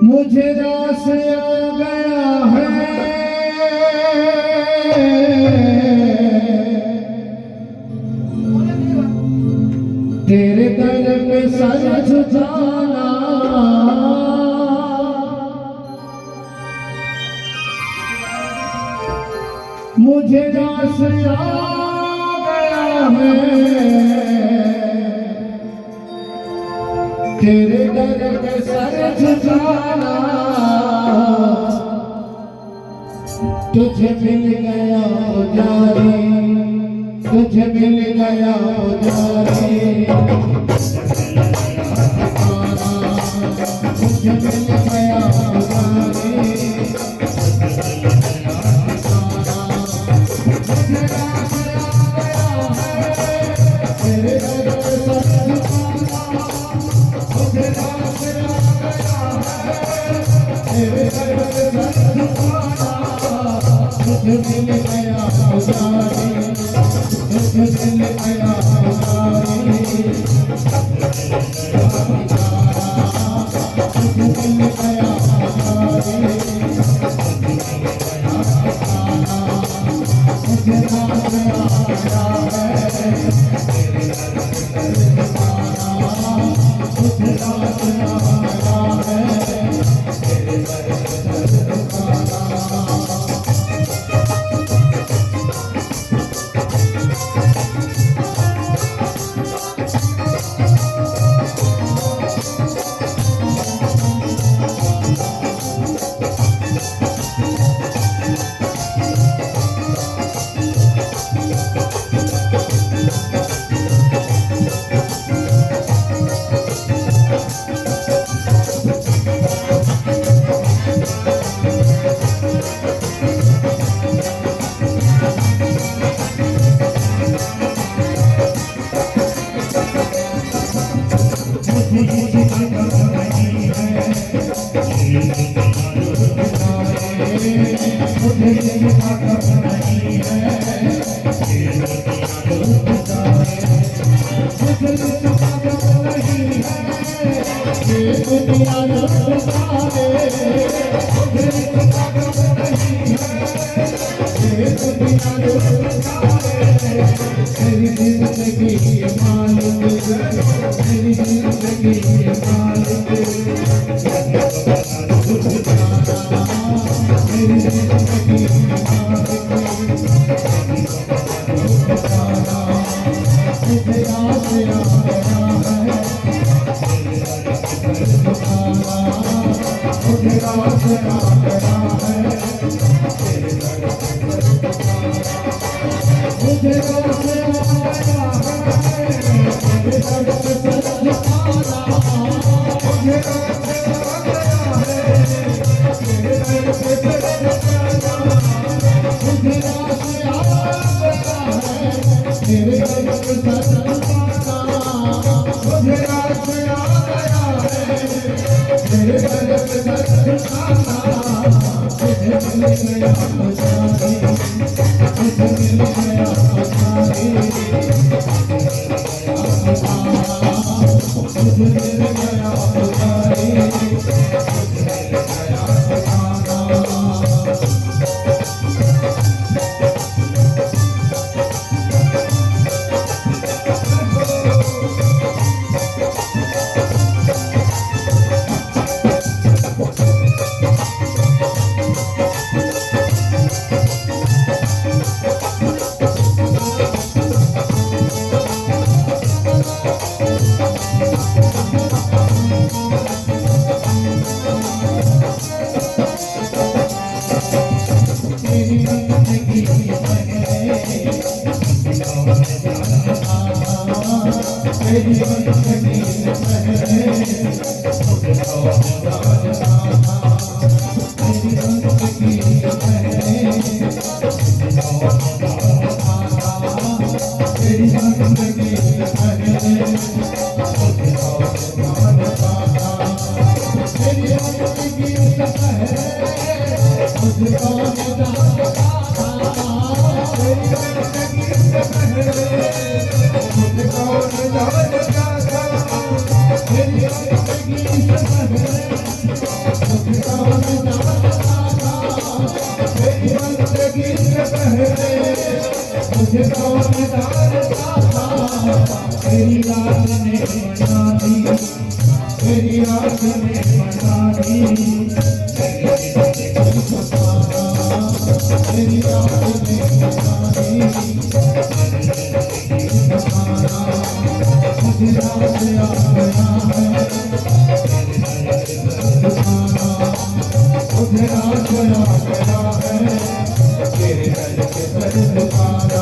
मुझे रास आ गया है तेरे दर पे सर झुकाना। मुझे रास आ गया है तेरे दर पे सर झुकाना। तुझे मिल गया पुजारी, तुझे मिल गया पुजारी, तुझे मिल गया पुजारी। तुझे मिल गया पुजारी, तुझे मिल गया पुजारी, तुझे मिल गया पुजारी। मुझे रास आ गया है मुझे रास आ गया है। ने बना दी, तेरी आस ने बना दी, तेरी आस ने बना दी, मुझे रास आ गया है, मुझे रास आ गया है, तेरे दर के दर दुकाना।